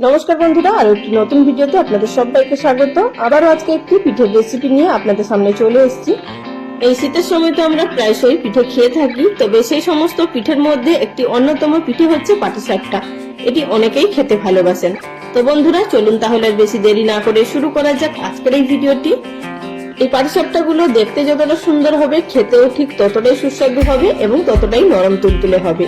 নমস্কার বন্ধুরা, আর একটি নতুন ভিডিওতে আপনাদের সবাইকে স্বাগত। আবারও আজকে একটি পিঠের রেসিপি নিয়ে আপনাদের সামনে চলে এসেছি। এই শীতের সময় তো আমরা প্রায়শই পিঠে খেয়ে থাকি, তবে সেই সমস্ত পিঠের মধ্যে একটি অন্যতম পিঠে হচ্ছে পাটিসাপটা। এটি অনেকেই খেতে ভালোবাসেন। তো বন্ধুরা চলুন তাহলে আর বেশি দেরি না করে শুরু করা যাক আজকের এই ভিডিওটি। এই পাটিসাপটা গুলো দেখতে যতটা সুন্দর হবে, খেতেও ঠিক ততটাই সুস্বাদু হবে এবং ততটাই নরম তুলতুলে হবে।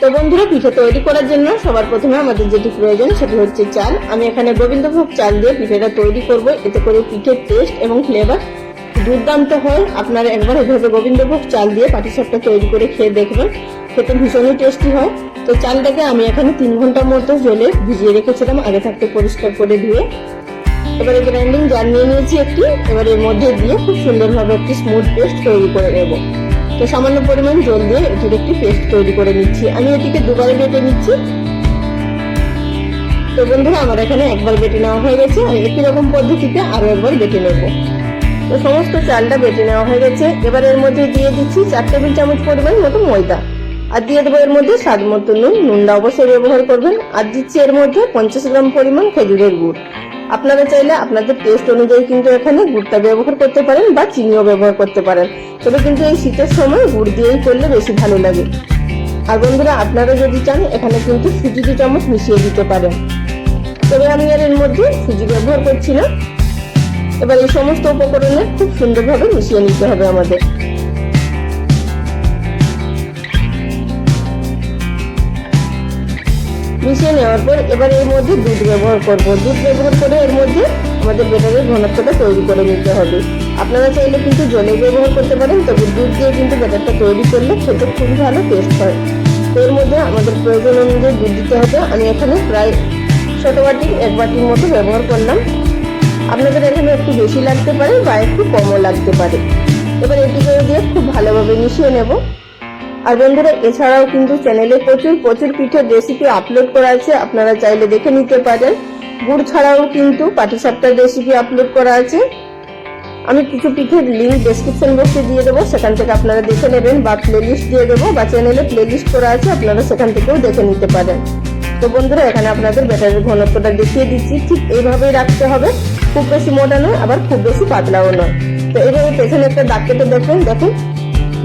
তো বন্ধুরা, পিঠে তৈরি করার জন্য সবার প্রথমে আমাদের যেটি প্রয়োজন সেটি হচ্ছে চাল। আমি এখানে গোবিন্দভোগ চাল দিয়ে পিঠেটা তৈরি করব। এতে করে পিঠের টেস্ট এবং ফ্লেভার দুর্দান্ত হয়। আপনারা একবার এভাবে গোবিন্দভোগ চাল দিয়ে পাটিসাপটা তৈরি করে খেয়ে দেখবেন, খেতে ভীষণই টেস্টি হয়। তো চালটাকে আমি এখানে 3 ঘন্টার মতো জলে ভিজিয়ে রেখেছিলাম, আগে থাকতে পরিষ্কার করে ধুয়ে। এবারে গ্রাইন্ডিং জার নিয়ে নিয়েছি একটি। এবার এর মধ্যে দিয়ে খুব সুন্দরভাবে একটি স্মুথ পেস্ট তৈরি করে নেব। তো সামান্য পরিমাণ জল দিয়ে এটির একটি পেস্ট তৈরি করে নিচ্ছি। আমি এটিকে দুবারে বেটে নিচ্ছি। তো বন্ধুরা, আমার এখানে একবার বেটে নেওয়া হয়ে গেছে, আর একই রকম পদ্ধতিতে আরো একবার বেটে নেব। তো সমস্ত চালটা বেটে নেওয়া হয়ে গেছে। এবার এর মধ্যে দিয়ে দিচ্ছি 4 টেবিল চামচ পরিমাণ মতো ময়দা, আর দিয়ে দেবো এর মধ্যে স্বাদ মতো নুন। নুনটা অবশ্যই ব্যবহার করবেন। আর দিচ্ছি এর মধ্যে 50 গ্রাম পরিমাণ খেজুরের গুড়। আপনারা চাইলে আপনাদের টেস্ট অনুযায়ী কিন্তু এখানে গুড়টা ব্যবহার করতে পারেন বা চিনিও ব্যবহার করতে পারেন, তবে কিন্তু এই শীতের সময় গুড় দিয়েই করলে বেশি ভালো লাগে। আর বন্ধুরা, আপনারা যদি চান এখানে কিন্তু সুজি 2 চামচ মিশিয়ে দিতে পারেন, তবে আমি আর এর মধ্যে সুজি ব্যবহার করছি না। এবার এই সমস্ত উপকরণে খুব সুন্দরভাবে মিশিয়ে নিতে হবে আমাদের। মিশিয়ে নেওয়ার পর এবার এর মধ্যে দুধ ব্যবহার করব। দুধ ব্যবহার করে এর মধ্যে আমাদের ব্যাটারের ঘনত্বটা তৈরি করে নিতে হবে। আপনারা চাইলে কিন্তু জলে ব্যবহার করতে পারেন, তবে দুধ দিয়ে কিন্তু ব্যাটারটা তৈরি করলে খেতে খুব ভালো টেস্ট হয়। তো এর মধ্যে আমাদের প্রয়োজন অনুযায়ী দুধ দিতে হবে। আমি এখানে প্রায় ছোট বাটির 1 বাটির মতো ব্যবহার করলাম। আপনাদের এখানে একটু বেশি লাগতে পারে বা একটু কমও লাগতে পারে। এবার এটিকে দিয়ে খুব ভালোভাবে মিশিয়ে নেব। আর বন্ধুরা, এছাড়াও কিন্তু চ্যানেলে প্রচুর পিঠের রেসিপি আপলোড করা আছে, আপনারা চাইলে দেখে নিতে পারেন। গুড় ছাড়াও কিন্তু পাটিসাপটার রেসিপি আপলোড করা আছে। আমি কিছু পিঠের লিংক ডেসক্রিপশন বক্সে দিয়ে দেবো, সেখান থেকে আপনারা দেখে নেবেন, বা প্লেলিস্ট দিয়ে দেবো, বা চ্যানেলে প্লেলিস্ট করা আছে, আপনারা সেখান থেকেও দেখে নিতে পারেন। তো বন্ধুরা, এখানে আপনাদের ব্যাটারের ঘনত্বটা দেখিয়ে দিচ্ছি। ঠিক এইভাবেই রাখতে হবে, খুব বেশি মোটা নয় আবার খুব বেশি পাতলাও নয়। তো এইভাবে পেছনে একটা দাগ কেটে দেখুন,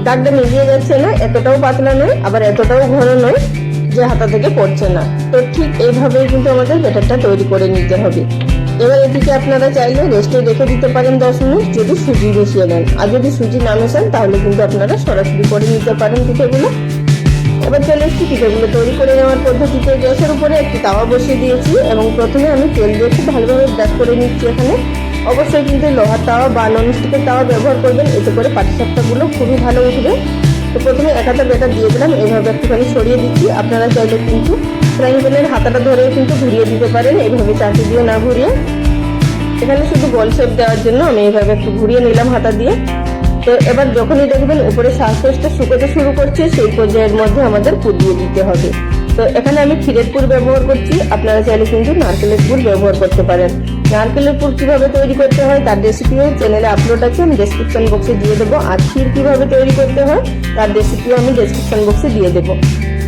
দাগটা মিলিয়ে যাচ্ছে না, এতটাও পাতলা নয় আবার এতটাও ঘন নয় যে হাতা থেকে পড়ছে না। তো ঠিক এইভাবেই কিন্তু আমাদের ব্যাটারটা তৈরি করে নিতে হবে। এবার এটিকে আপনারা চাইলে রেস্টে রেখে দিতে পারেন 10 মিনিট, যদি সুজি মিশিয়ে নেন। আর যদি সুজি না মেশান তাহলে কিন্তু আপনারা সরাসরি করে নিতে পারেন পিঠেগুলো। এবার চলে এসেছি পিঠেগুলো তৈরি করে নেওয়ার পদ্ধতিতে। গ্যাসের উপরে একটি তাওয়া বসিয়ে দিয়েছি এবং প্রথমে আমি তেল দিয়ে খুব ভালোভাবে ব্রাশ করে নিচ্ছি। এখানে অবশ্যই কিন্তু লোহার তাওয়া বা ননস্টিকের তাওয়া ব্যবহার করবেন, এতে করে পাটিসাপটাগুলো খুবই ভালো উঠবে। তো প্রথমে 1 হাতা ব্যাটার দিয়ে দিলাম, এইভাবে একটুখানি সরিয়ে দিচ্ছি। আপনারা চাইলে কিন্তু ফ্রাইং প্যানের হাতাটা ধরেও কিন্তু ঘুরিয়ে দিতে পারেন, এইভাবে চাকু দিয়ে না ঘুরিয়ে। এখানে শুধু গোল শেপ দেওয়ার জন্য আমি এইভাবে একটু ঘুরিয়ে নিলাম হাতা দিয়ে। তো এবার যখনই দেখবেন উপরে সারফেসটা শুকোতে শুরু করছে, সেই পর্যায়ের মধ্যে আমাদের পুর দিয়ে দিতে হবে। তো এখানে আমি ক্ষীরের পুর ব্যবহার করছি, আপনারা চাইলে কিন্তু নারকেলের পুর ব্যবহার করতে পারেন। নারকেলের পুর কিভাবে তৈরি করতে হয় তার রেসিপিও চ্যানেলে আপলোড আছে, আমি ডেসক্রিপশন বক্সে দিয়ে দেবো। আর ক্ষীর কিভাবে তৈরি করতে হয় তার রেসিপিও আমি ডেসক্রিপশন বক্সে দিয়ে দেবো।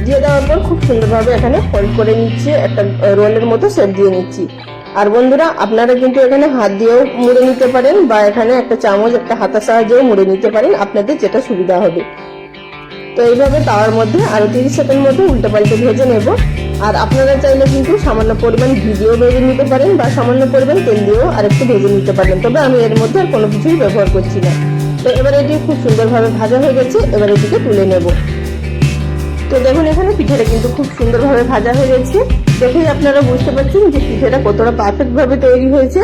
দিয়ে দেওয়ার পর খুব সুন্দরভাবে এখানে ফোল্ড করে নিচ্ছি, একটা রোলের মতো শেপ দিয়ে নিচ্ছি। আর বন্ধুরা, আপনারা কিন্তু এখানে হাত দিয়েও মুড়ে নিতে পারেন, বা এখানে একটা চামচ, একটা হাতার সাহায্যেও মুড়ে নিতে পারেন, আপনাদের যেটা সুবিধা হবে। তো এইভাবে তাওয়ার মধ্যে আরো 30 সেকেন্ড মতো উল্টে পাল্টে ভেজে নেব। আর আপনারা চাইলে কিন্তু সামান্য পরিমাণ ঘি দিয়েও ভেজে নিতে পারেন, বা সামান্য পরিমাণ তেল দিয়েও আরেকটু ভেজে নিতে পারেন, তবে আমি এর মধ্যে আর কোনো কিছুই ব্যবহার করছি না। তো এবার এটি খুব সুন্দরভাবে ভাজা হয়ে গেছে, এবার এটিকে তুলে নেব। তো দেখুন, এখানে পিঠেটা কিন্তু খুব সুন্দরভাবে ভাজা হয়ে গেছে। দেখেই আপনারা বুঝতে পারছেন যে পিঠেটা কতটা পারফেক্ট ভাবে তৈরি হয়েছে।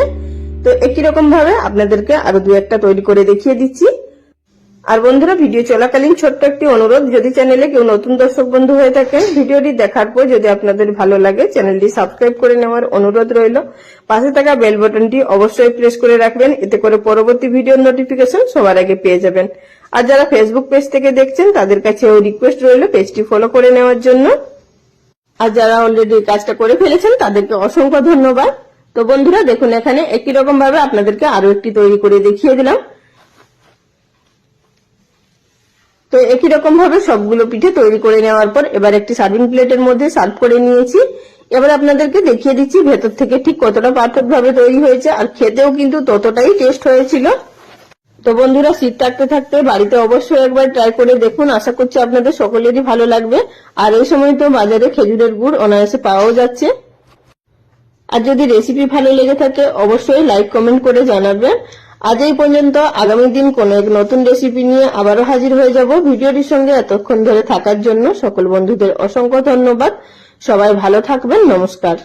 তো একই রকম ভাবে আপনাদেরকে আরো 2-1টা তৈরি করে দেখিয়ে দিচ্ছি। আর বন্ধুরা, ভিডিও চলাকালীন ছোট্ট একটি অনুরোধ, যদি চ্যানেলে কেউ নতুন দর্শক বন্ধু হয়ে থাকেন, ভিডিওটি দেখার পর যদি আপনাদের ভালো লাগে চ্যানেলটি সাবস্ক্রাইব করে নেওয়ার অনুরোধ রইল। পাশে থাকা বেল বাটনটি অবশ্যই প্রেস করে রাখবেন, এতে করে পরবর্তী ভিডিওর নোটিফিকেশন সবার আগে পেয়ে যাবেন। আর যারা ফেসবুক পেজ থেকে দেখছেন তাদের কাছে রিকোয়েস্ট রইল পেজটি ফলো করে নেওয়ার জন্য। আর যারা অলরেডি কাজটা করে ফেলেছেন তাদেরকে অসংখ্য ধন্যবাদ। তো বন্ধুরা দেখুন, এখানে একই রকম ভাবে আপনাদেরকে আরো একটি তৈরি করে দেখিয়ে দিলাম। তো একই রকম ভাবে সবগুলো পিঠে তৈরি করে নেওয়ার পর এবার একটি সার্ভিং প্লেটের মধ্যে সার্ভ করে নিয়েছি। এবার আপনাদেরকে দেখিয়ে দিচ্ছি ভেতর থেকে ঠিক কতটা পারফেক্ট ভাবে তৈরি হয়েছে, আর খেতেও কিন্তু ততটাই টেস্ট হয়েছিল। তো বন্ধুরা, শীত থাকতে থাকতে বাড়িতে অবশ্যই একবার ট্রাই করে দেখুন, আশা করছি আপনাদের সকলেরই ভালো লাগবে। আর এই সময় তো বাজারে খেজুরের গুড় অনায়াসে পাওয়াও যাচ্ছে। আর যদি রেসিপি ভালো লেগে থাকে অবশ্যই লাইক কমেন্ট করে জানাবেন। আজ এই পর্যন্ত, আগামী দিন কোনো এক নতুন রেসিপি নিয়ে আবারও হাজির হয়ে যাব। ভিডিওটির সঙ্গে এতক্ষণ ধরে থাকার জন্য সকল বন্ধুদের অসংখ্য ধন্যবাদ। সবাই ভালো থাকবেন, নমস্কার।